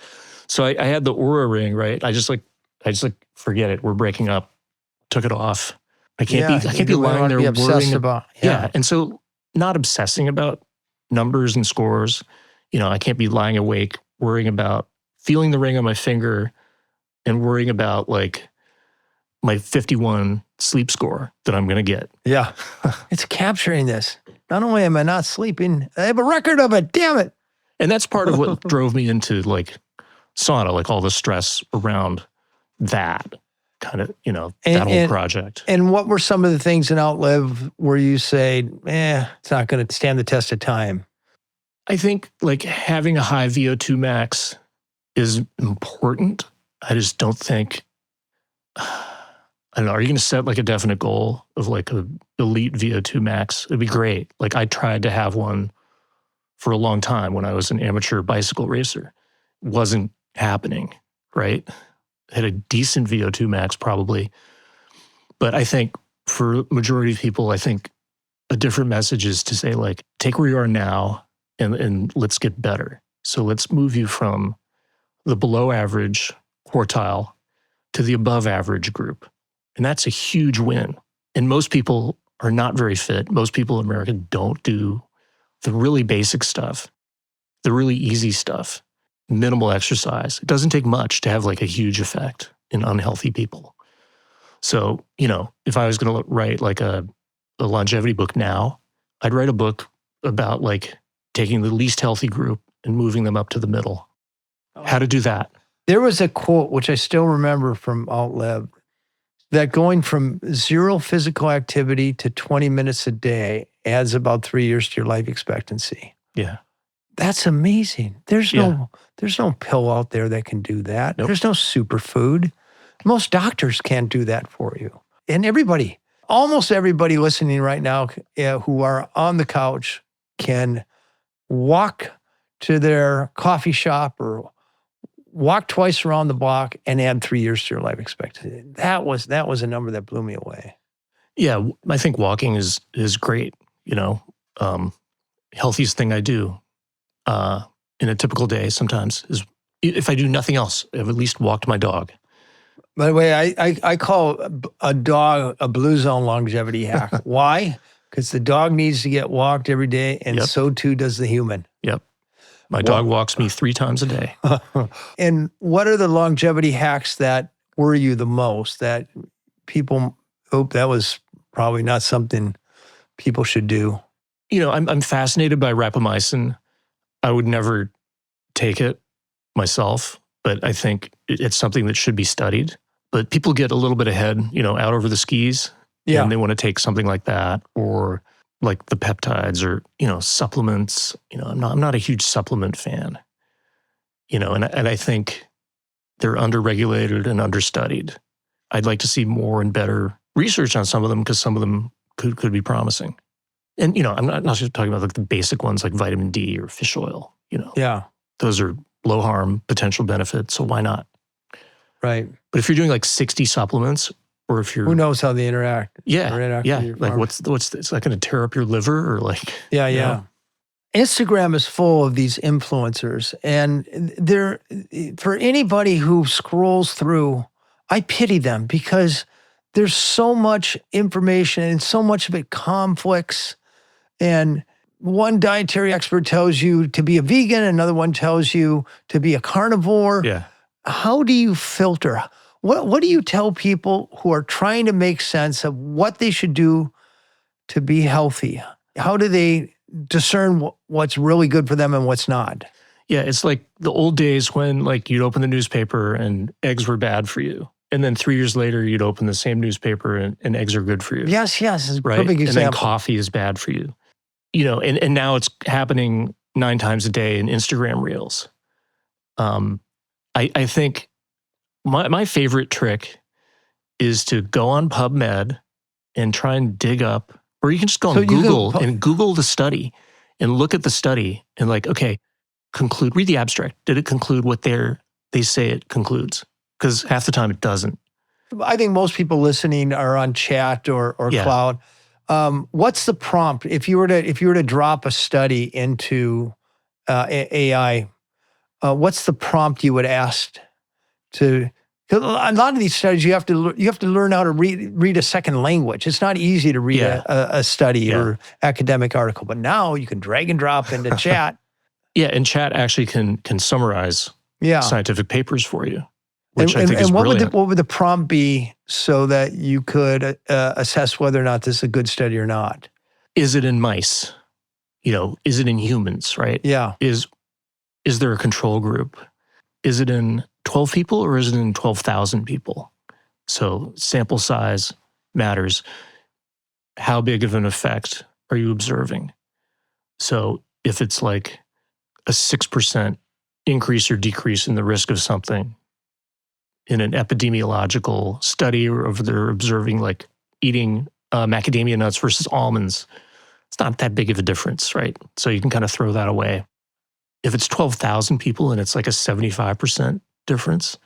S1: So I had the Aura ring, right? I just forget it. We're breaking up. Took it off. I can't be lying there worrying
S2: about.
S1: Yeah. And so not obsessing about numbers and scores. I can't be lying awake worrying about feeling the ring on my finger and worrying about like my 51 sleep score that I'm going to get.
S2: Yeah. It's capturing this. Not only am I not sleeping, I have a record of it. Damn it.
S1: And that's part of what drove me into like sauna, like all the stress around that kind of, that whole project.
S2: And what were some of the things in Outlive where you say, it's not going to stand the test of time?
S1: I think like having a high VO2 max is important. I just don't think, I don't know, are you going to set like a definite goal of like a elite VO2 max? It'd be great. Like I tried to have one for a long time when I was an amateur bicycle racer. It wasn't happening, right? Had a decent VO2 max probably. But I think for majority of people, I think a different message is to say like, take where you are now and let's get better. So let's move you from the below average quartile to the above average group. And that's a huge win. And most people are not very fit. Most people in America don't do the really basic stuff, the really easy stuff, minimal exercise. It doesn't take much to have like a huge effect in unhealthy people. So, if I was going to write like a longevity book now, I'd write a book about like taking the least healthy group and moving them up to the middle. How to do that.
S2: There was a quote, which I still remember from Outlive, that going from 0 physical activity to 20 minutes a day adds about 3 years to your life expectancy.
S1: Yeah.
S2: That's amazing. There's no pill out there that can do that. Nope. There's no superfood. Most doctors can't do that for you. And almost everybody listening right now who are on the couch can walk to their coffee shop or walk twice around the block and add 3 years to your life expectancy. That was a number that blew me away.
S1: Yeah, I think walking is great. Healthiest thing I do in a typical day sometimes is if I do nothing else, I've at least walked my dog.
S2: By the way, I call a dog a blue zone longevity hack. Why? Because the dog needs to get walked every day, and so too does the human.
S1: Yep. My dog walks me 3 times a day.
S2: And what are the longevity hacks that worry you the most that people hope that was probably not something people should do?
S1: I'm fascinated by Rapamycin. I would never take it myself, but I think it's something that should be studied. But people get a little bit ahead, out over the skis, and they want to take something like that, or like the peptides, or supplements. I'm not a huge supplement fan. And I think they're underregulated and understudied. I'd like to see more and better research on some of them because some of them could be promising. And I'm not just talking about like the basic ones like vitamin D or fish oil. Those are low harm potential benefits. So why not?
S2: Right.
S1: But if you're doing like 60 supplements, or if you're,
S2: who knows how they interact?
S1: Yeah.
S2: With
S1: like what's it's not going to tear up your liver or like.
S2: Yeah. Instagram is full of these influencers, and they're, for anybody who scrolls through, I pity them because there's so much information and so much of it conflicts. And one dietary expert tells you to be a vegan, another one tells you to be a carnivore.
S1: Yeah.
S2: How do you filter? What do you tell people who are trying to make sense of what they should do to be healthy? How do they discern what's really good for them and what's not?
S1: Yeah, it's like the old days when like you'd open the newspaper and eggs were bad for you. And then 3 years later, you'd open the same newspaper and eggs are good for you.
S2: Yes, it's a
S1: right?
S2: perfect example.
S1: And then coffee is bad for you. And now it's happening 9 times a day in Instagram Reels. I think my favorite trick is to go on PubMed and try and dig up, or you can just go on Google and Google the study and look at the study and like, okay, read the abstract. Did it conclude what they say it concludes? Because half the time it doesn't.
S2: I think most people listening are on chat or cloud. What's the prompt if you were to drop a study into AI? What's the prompt you would ask to? Because a lot of these studies you have to learn how to read a second language. It's not easy to read a study or academic article, but now you can drag and drop into chat.
S1: Yeah, and chat actually can summarize scientific papers for you. Which I think is brilliant.
S2: What would the prompt be so that you could assess whether or not this is a good study or not?
S1: Is it in mice? Is it in humans, right?
S2: Yeah.
S1: Is there a control group? Is it in 12 people or is it in 12,000 people? So sample size matters. How big of an effect are you observing? So if it's like a 6% increase or decrease in the risk of something, in an epidemiological study, or if they're observing like eating macadamia nuts versus almonds, it's not that big of a difference, right? So you can kind of throw that away. If it's 12,000 people and it's like a 75% difference,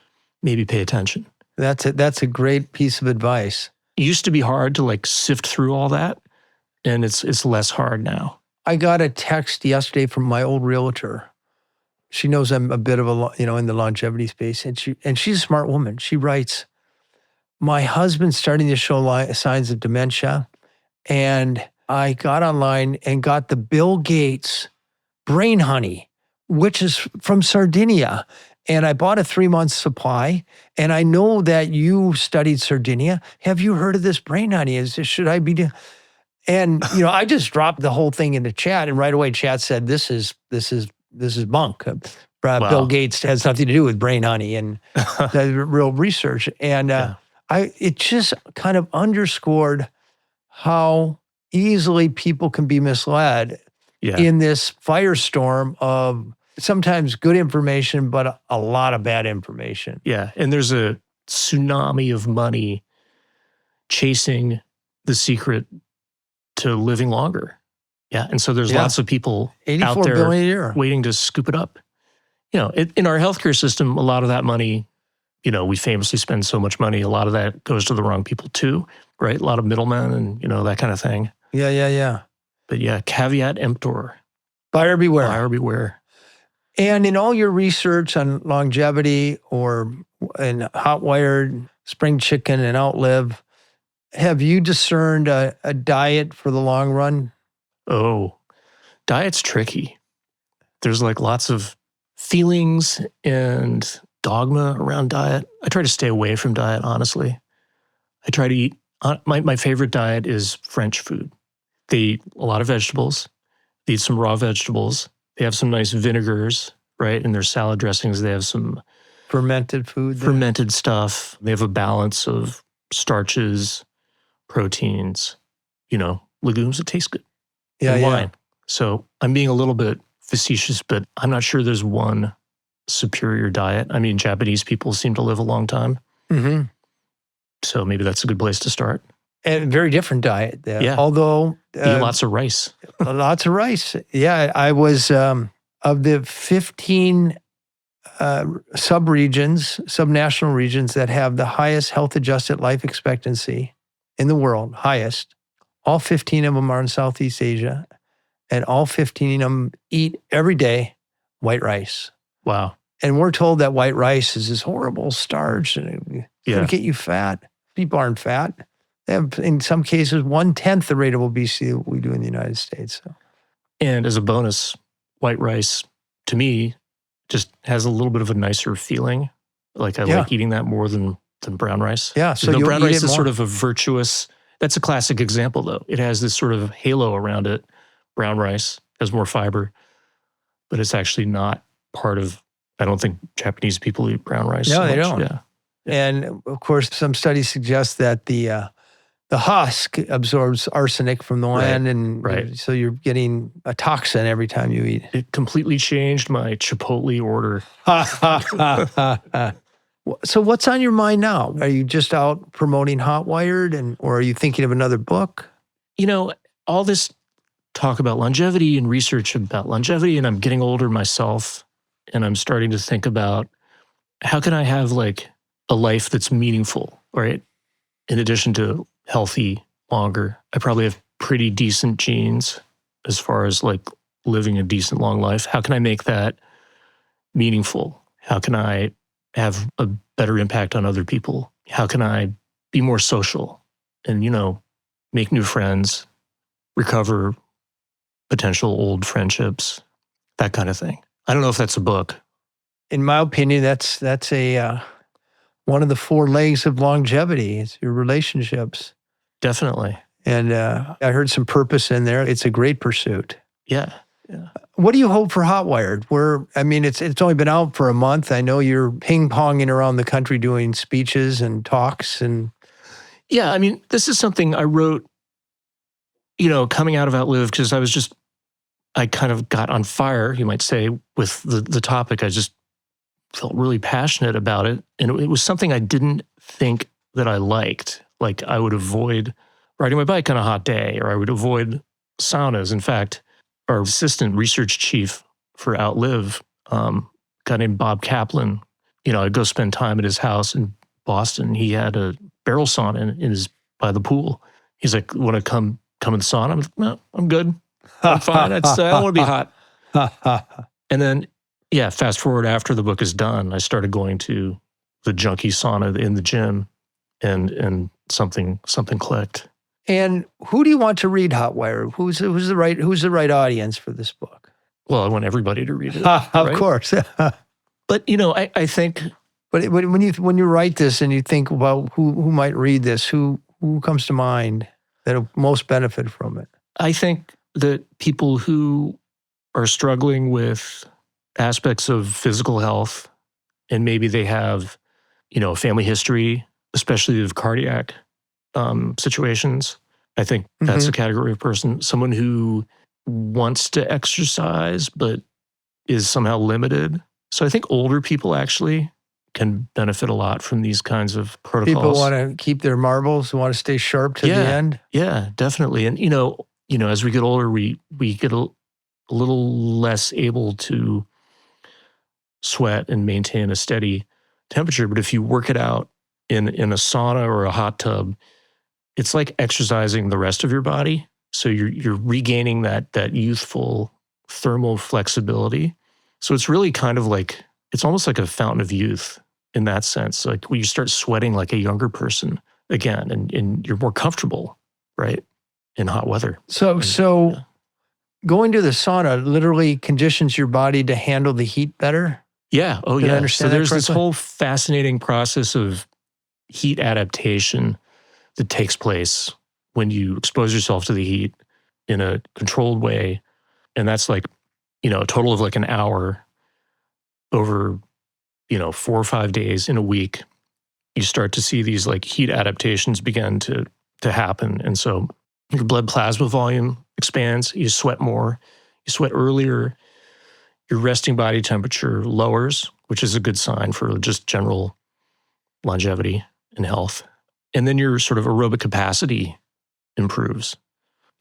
S1: maybe pay attention.
S2: That's a great piece of advice.
S1: It used to be hard to like sift through all that, and it's less hard now.
S2: I got a text yesterday from my old realtor. She knows I'm a bit of in the longevity space, and she's a smart woman. She writes, "My husband's starting to show signs of dementia, and I got online and got the Bill Gates brain honey, which is from Sardinia, and I bought a 3-month supply. And I know that you studied Sardinia. Have you heard of this brain honey? Should I be?" And I just dropped the whole thing into chat, and right away, chat said, "This is bunk.
S1: Wow.
S2: Bill Gates has nothing to do with brain honey and the real research." And it just kind of underscored how easily people can be misled in this firestorm of sometimes good information, but a lot of bad information.
S1: Yeah, and there's a tsunami of money chasing the secret to living longer. Yeah, and so there's lots of people out there
S2: billion a year
S1: waiting to scoop it up. In our healthcare system, a lot of that money, we famously spend so much money, a lot of that goes to the wrong people too, right? A lot of middlemen and, that kind of thing.
S2: Yeah.
S1: But caveat emptor.
S2: Buyer beware.
S1: Buyer beware.
S2: And in all your research on longevity or in Hot Wired, Spring Chicken, and Outlive, have you discerned a diet for the long run?
S1: Oh, diet's tricky. There's like lots of feelings and dogma around diet. I try to stay away from diet, honestly. I try to eat, my favorite diet is French food. They eat a lot of vegetables. They eat some raw vegetables. They have some nice vinegars, right? In their salad dressings, they have some
S2: fermented food.
S1: Fermented stuff. They have a balance of starches, proteins, legumes that taste good. And wine. So I'm being a little bit facetious, but I'm not sure there's one superior diet. I mean, Japanese people seem to live a long time.
S2: Mm-hmm.
S1: So maybe that's a good place to start.
S2: And very different diet.
S1: Yeah.
S2: Although
S1: eat lots of rice.
S2: Lots of rice. Yeah. I was of the 15 subnational regions that have the highest health-adjusted life expectancy in the world, highest. All 15 of them are in Southeast Asia, and all 15 of them eat every day white rice.
S1: Wow.
S2: And we're told that white rice is this horrible starch and it's going to get you fat. People aren't fat. They have, in some cases, 1/10 the rate of obesity that we do in the United States. So.
S1: And as a bonus, white rice, to me, just has a little bit of a nicer feeling. Like I like eating that more than brown rice.
S2: Yeah, so
S1: brown rice is sort of a virtuous, that's a classic example though. It has this sort of halo around it. Brown rice has more fiber, but it's actually not part of, I don't think Japanese people eat brown rice.
S2: No,
S1: so
S2: they
S1: much.
S2: don't.
S1: Yeah.
S2: And of course, some studies suggest that the husk absorbs arsenic from the land, and so you're getting a toxin every time you eat.
S1: It completely changed my Chipotle order.
S2: So what's on your mind now? Are you just out promoting Hot Wired, or are you thinking of another book?
S1: All this talk about longevity and research about longevity, and I'm getting older myself, and I'm starting to think about how can I have like a life that's meaningful, right? In addition to healthy longer. I probably have pretty decent genes as far as like living a decent long life. How can I make that meaningful? How can I have a better impact on other people? How can I be more social and, make new friends, recover potential old friendships, that kind of thing. I don't know if that's a book.
S2: In my opinion, that's a one of the 4 legs of longevity. It's your relationships.
S1: Definitely.
S2: And I heard some purpose in there. It's a great pursuit.
S1: Yeah.
S2: What do you hope for Hot Wired? It's only been out for a month. I know you're ping-ponging around the country doing speeches and talks. And
S1: yeah, this is something I wrote, coming out of Outlive, because I kind of got on fire, you might say, with the topic. I just felt really passionate about it. And it was something I didn't think that I liked. Like I would avoid riding my bike on a hot day, or I would avoid saunas. In fact, our assistant research chief for Outlive, a guy named Bob Kaplan, I'd go spend time at his house in Boston. He had a barrel sauna by the pool. He's like, want to come in the sauna? I'm like, no, I'm good. I'm fine. I don't want to be hot. And then, fast forward after the book is done, I started going to the junkie sauna in the gym, and something clicked.
S2: And who do you want to read Hot Wire? Who's the right audience for this book?
S1: Well, I want everybody to read it.
S2: Of course.
S1: But I think.
S2: But when you write this and you think about who might read this, who comes to mind that'll most benefit from it?
S1: I think that people who are struggling with aspects of physical health, and maybe they have, a family history, especially of cardiac situations. I think that's a category of person. Someone who wants to exercise but is somehow limited. So I think older people actually can benefit a lot from these kinds of protocols.
S2: People want to keep their marbles, want to stay sharp to the end.
S1: Yeah, definitely. And as we get older, we get a little less able to sweat and maintain a steady temperature. But if you work it out in a sauna or a hot tub, it's like exercising the rest of your body. So you're regaining that youthful thermal flexibility. So it's really kind of like, it's almost like a fountain of youth in that sense. Like when you start sweating like a younger person again, and you're more comfortable, right, in hot weather.
S2: So going to the sauna literally conditions your body to handle the heat better?
S1: Yeah. Oh,
S2: Did I
S1: yeah.
S2: understand
S1: So there's
S2: that
S1: this whole fascinating process of heat adaptation that takes place when you expose yourself to the heat in a controlled way. And that's like, a total of like an hour over, 4 or 5 days in a week. You start to see these like heat adaptations begin to happen. And so your blood plasma volume expands, you sweat more, you sweat earlier, your resting body temperature lowers, which is a good sign for just general longevity and health. And then your sort of aerobic capacity improves.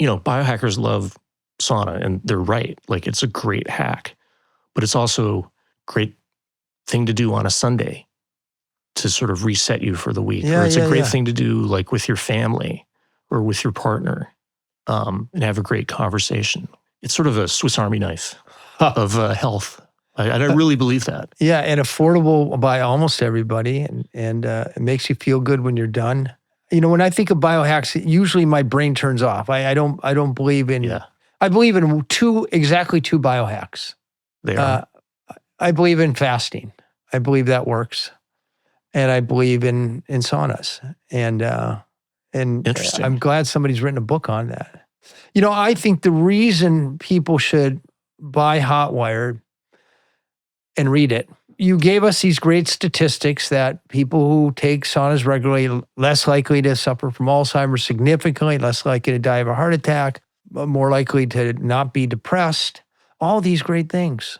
S1: Biohackers love sauna, and they're right. Like it's a great hack, but it's also a great thing to do on a Sunday to sort of reset you for the week. Or it's a great thing to do like with your family or with your partner, and have a great conversation. It's sort of a Swiss Army knife of health. I really believe that.
S2: Yeah, and affordable by almost everybody, and it makes you feel good when you're done. When I think of biohacks, usually my brain turns off. I don't believe in.
S1: Yeah.
S2: I believe in exactly two biohacks.
S1: They are.
S2: I believe in fasting. I believe that works, and I believe in saunas. And
S1: Interesting.
S2: I'm glad somebody's written a book on that. I think the reason people should buy Hot Wired and read it you gave us these great statistics that people who take saunas regularly less likely to suffer from Alzheimer's, significantly less likely to die of a heart attack, more likely to not be depressed, all these great things.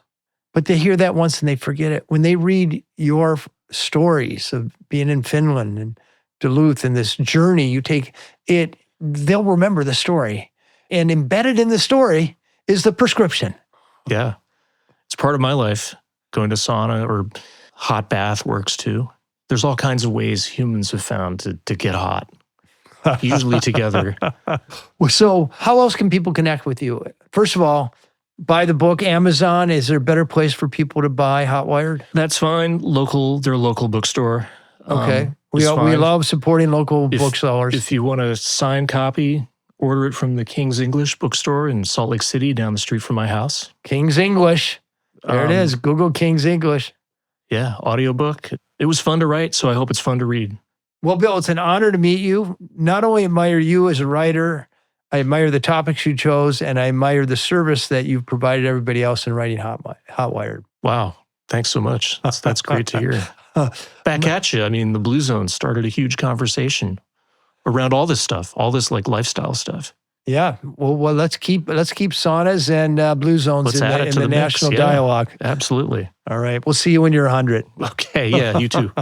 S2: But they hear that once and they forget it. When they read your stories of being in Finland and Duluth and this journey you take, they'll remember the story. And embedded in the story is the prescription.
S1: Yeah. It's part of my life. Going to sauna or hot bath works too. There's all kinds of ways humans have found to get hot, usually together.
S2: Well, so how else can people connect with you? First of all, buy the book, Amazon. Is there a better place for people to buy Hotwired?
S1: That's fine. Their local bookstore.
S2: Okay. We love supporting local booksellers.
S1: If you want a signed copy, order it from the King's English bookstore in Salt Lake City down the street from my house.
S2: King's English. There it is. Google King's English.
S1: Yeah, audiobook. It was fun to write, so I hope it's fun to read.
S2: Well, Bill, it's an honor to meet you. Not only admire you as a writer, I admire the topics you chose, and I admire the service that you've provided everybody else in writing Hotwired.
S1: Wow. Thanks so much. That's great to hear. Back at you. I mean, the Blue Zone started a huge conversation around all this stuff, all this like lifestyle stuff.
S2: Yeah. Well, let's keep saunas and Blue Zones in the national dialogue.
S1: Absolutely.
S2: All right. We'll see you when you're 100.
S1: Okay. Yeah, you too.